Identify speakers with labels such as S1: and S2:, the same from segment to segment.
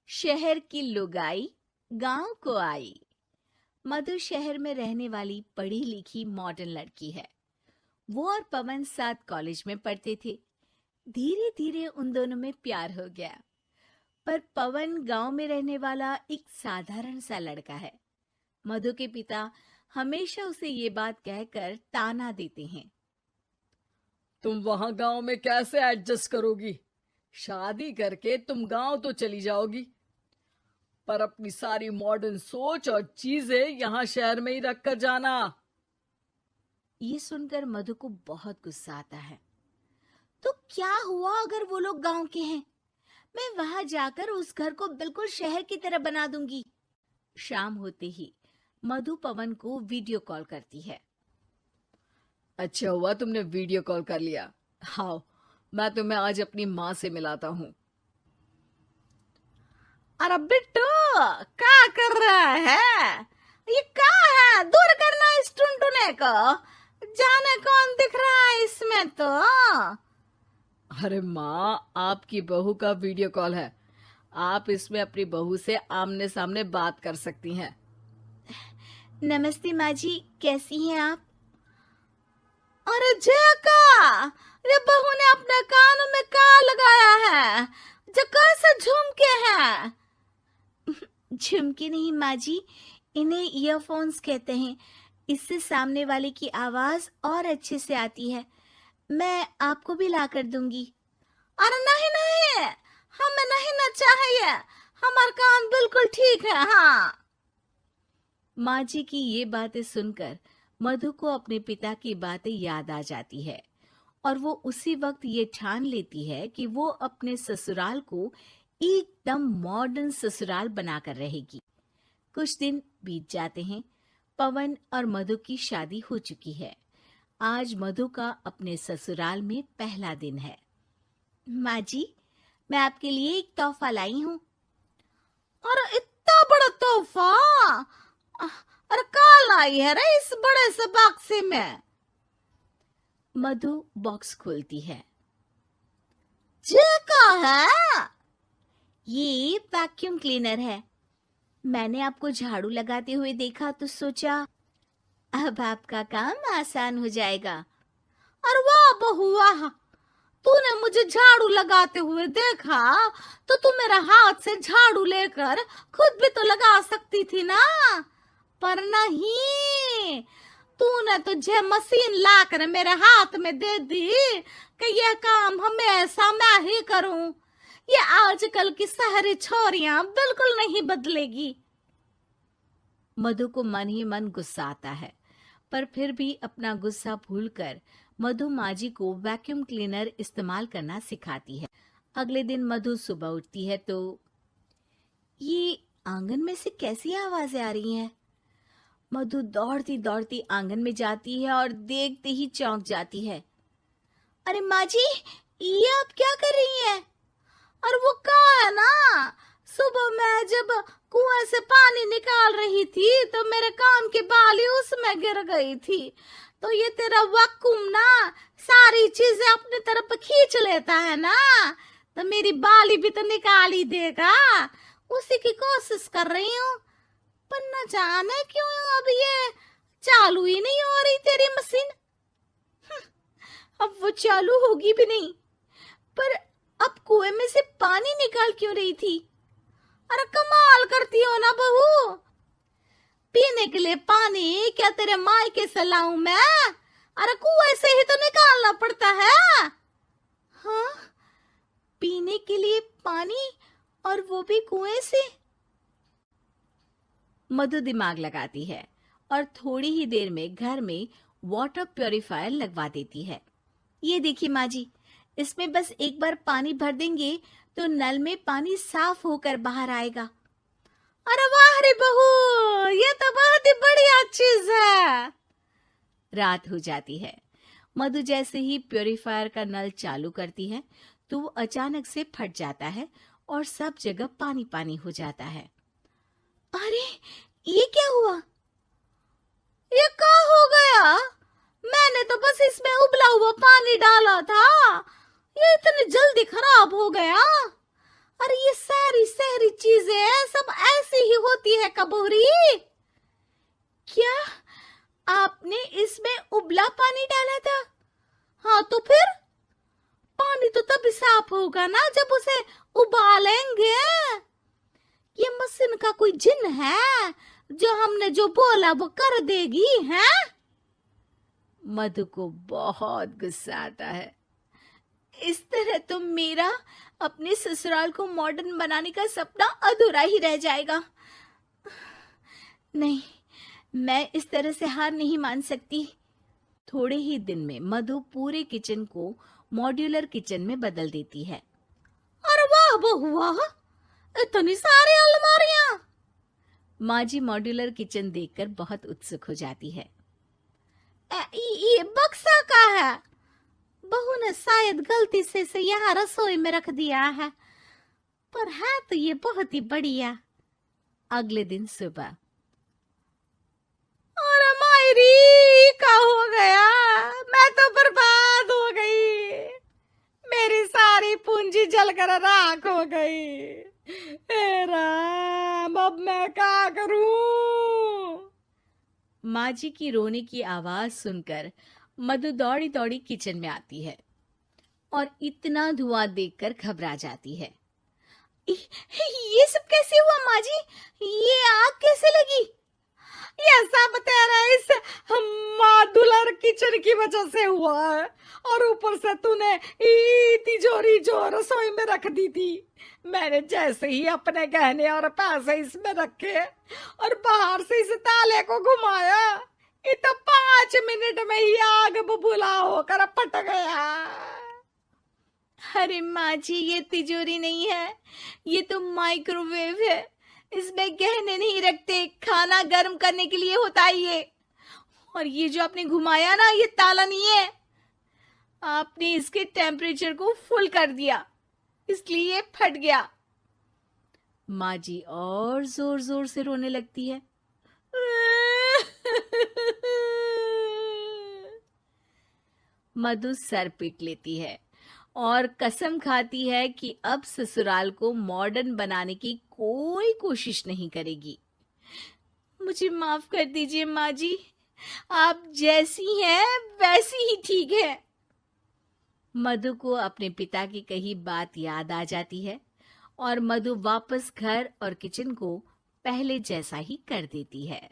S1: शहर की लुगाई गांव को आई। मधु शहर में रहने वाली पढ़ी लिखी मॉडर्न लड़की है। वो और पवन साथ कॉलेज में पढ़ते थे। धीरे धीरे उन दोनों में प्यार हो गया। पर पवन गांव में रहने वाला एक साधारण सा लड़का है। मधु के पिता हमेशा उसे ये बात कहकर ताना देते हैं।
S2: तुम वहां गांव में कैसे एडजस्ट करोगी? शादी करके तुम गांव तो चली जाओगी, पर अपनी सारी मॉडर्न सोच और चीजें यहाँ शहर में ही रख कर जाना।
S1: ये सुनकर मधु को बहुत गुस्सा आता है। तो क्या हुआ अगर वो लोग गांव के हैं? मैं वहां जाकर उस घर को बिल्कुल शहर की तरह बना दूंगी। शाम होते ही मधु पवन को वीडियो कॉल करती है।
S2: अच्छा हुआ तुमने वीडियो कॉल कर लिया। हाँ, मैं तुम्हें आज अपनी माँ से मिलाता हूँ।
S1: अरे बिट्टू, क्या कर रहा है? ये क्या है? दूर करना इस टुनटुने को। जाने कौन दिख रहा है इसमें तो।
S2: अरे माँ, आपकी बहू का वीडियो कॉल है। आप इसमें अपनी बहू से आमने सामने बात कर सकती हैं।
S1: नमस्ते माँ जी, कैसी हैं आप? अरे जका, ये बहू ने अपने कानों में क्या लगाया है? जो कैसे झुमके हैं? झुमके नहीं माँ जी, इन्हें ईयरफोन्स कहते हैं। इससे सामने वाले की आवाज और अच्छे से आती है। मैं आपको भी ला कर दूंगी। अरे नहीं नहीं, हमें नहीं ना चाहिए। हमारे कान बिल्कुल ठीक है। हाँ। माँ जी की ये बातें सुनकर मधु को अपने पिता की बातें याद आ जाती है और वो उसी वक्त ये ठान लेती है कि वो अपने ससुराल को एकदम मॉडर्न ससुराल बनाकर रहेगी। कुछ दिन बीत जाते हैं। पवन और मधु की शादी हो चुकी है। आज मधु का अपने ससुराल में पहला दिन है। माँ जी, मैं आपके लिए एक तोहफा लाई हूँ। अरे इतना बड़ा तोहफा! अरे क्या लाई है रे इस बड़े से बक्से में? मधु बॉक्स खोलती है। ये क्या है? ये वैक्यूम क्लीनर है। मैंने आपको झाड़ू लगाते हुए देखा तो सोचा अब आपका काम आसान हो जाएगा। अरे वाह बहू वाह, तूने मुझे झाड़ू लगाते हुए देखा तो तू मेरा हाथ से झाड़ू लेकर खुद भी तो लगा सकती थी ना। पर नहीं, तूने तुझे मशीन लाकर मेरे हाथ में दे दी कि यह काम हमेशा मैं ही करूं। ये आजकल की शहरी छोरियां बिल्कुल नहीं बदलेगी। मधु को मन ही मन गुस्सा आता है, पर फिर भी अपना गुस्सा भूलकर मधु माँ जी को वैक्यूम क्लीनर इस्तेमाल करना सिखाती है। अगले दिन मधु सुबह उठती है तो ये आंगन में से कैसी आवाजें आ रही हैं? मधु दौड़ती दौड़ती आंगन में जाती है और देखते ही चौंक जाती है। अरे माँ जी, ये आप क्या कर रही हैं? और वो कहा है ना, सुबह मैं जब कुएं से पानी निकाल रही थी तो मेरे कान की बाली उसमें गिर गई थी। तो ये तेरा वैक्यूम ना सारी चीजें अपनी तरफ खींच लेता है ना, तो मेरी बाली भी तो निकाल ही देगा। उसी की कोशिश कर रही हूँ, पर न जाने क्यों अब ये चालू ही नहीं हो रही तेरी मशीन। अब वो चालू होगी भी नहीं। पर अब कुएं में से पानी निकाल क्यों रही थी? अरे कमाल करती हो ना बहू। पीने के लिए पानी क्या तेरे मायके से लाऊं मैं? अरे कुएं से ही तो निकालना पड़ता है। हाँ, पीने के लिए पानी, और वो भी कुएं से। मधु दिमाग लगाती है और थोड़ी ही देर में घर में वाटर प्यूरिफायर लगवा देती है। ये देखिए माँ जी, इसमें बस एक बार पानी भर देंगे तो नल में पानी साफ होकर बाहर आएगा। अरे वाह रे बहू, ये तो बहुत ही बढ़िया चीज है। रात हो जाती है। मधु जैसे ही प्यूरिफायर का नल चालू करती है तो वो अचानक से फट जाता है और सब जगह पानी पानी हो जाता है। अरे ये क्या हुआ? ये क्या हो गया? मैंने तो बस इसमें उबला हुआ पानी डाला था, ये इतनी जल्दी खराब हो गया। अरे ये सारी शहरी चीजें सब ऐसी ही होती है कबूरी। क्या आपने इसमें उबला पानी डाला था? हाँ तो फिर पानी तो तभी साफ होगा ना जब उसे उबालेंगे। ये मशीन का कोई जिन है जो हमने जो बोला वो कर देगी है?
S2: मधु को बहुत गुस्सा आता है।
S1: इस तरह तो मेरा अपने ससुराल को मॉडर्न बनाने का सपना अधूरा ही रह जाएगा। नहीं, मैं इस तरह से हार नहीं मान सकती।
S2: थोड़े ही दिन में मधु पूरे किचन को मॉड्यूलर किचन में बदल देती है।
S1: अरे वाह बहुआ, इतनी सारी अलमारियां।
S2: माँ जी मॉड्यूलर किचन देखकर बहुत उत्सुक हो जाती है।
S1: ये बक्सा का है। बहू ने शायद गलती से इसे यहाँ रसोई में रख दिया है, पर है तो ये बहुत ही बढ़िया।
S2: अगले दिन सुबह।
S1: अरे मायरी क्या हो गया? मैं तो बर्बाद हो गई। मेरी सारी पूंजी जलकर राख हो गई। हे राम, अब मैं क्या करूं?
S2: माँ जी की रोने की आवाज सुनकर मधु दौड़ी दौड़ी किचन में आती है और इतना धुआं देखकर घबरा जाती है।
S1: ये सब कैसे हुआ माँ जी? ये आग कैसे लगी? ये सब तेरा इस मॉड्यूलर किचन की वजह से हुआ है, और ऊपर से तूने तिजोरी जो रसोई में रख दी थी, मैंने जैसे ही अपने गहने और पैसे इसमें रखे और बाहर से इस ताले को घुमाया, ये तो 5 मिनट में ही आग बबूला होकर पट गया। अरे माँ जी, ये तिजोरी नहीं है, ये तो माइक्रोवेव है। इसमें गहने नहीं रखते, खाना गर्म करने के लिए होता है ये। और ये जो आपने घुमाया ना, ये ताला नहीं है, आपने इसके टेम्परेचर को फुल कर दिया, इसलिए ये फट गया।
S2: माँ जी और जोर जोर से रोने लगती है। मधु सर पीट लेती है और कसम खाती है कि अब ससुराल को मॉडर्न बनाने की कोई कोशिश नहीं करेगी।
S1: मुझे माफ कर दीजिए माँ जी, आप जैसी हैं वैसी ही ठीक है।
S2: मधु को अपने पिता की कही बात याद आ जाती है और मधु वापस घर और किचन को पहले जैसा ही कर देती है।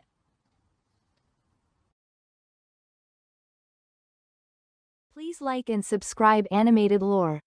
S3: Please like and subscribe Animated Lore.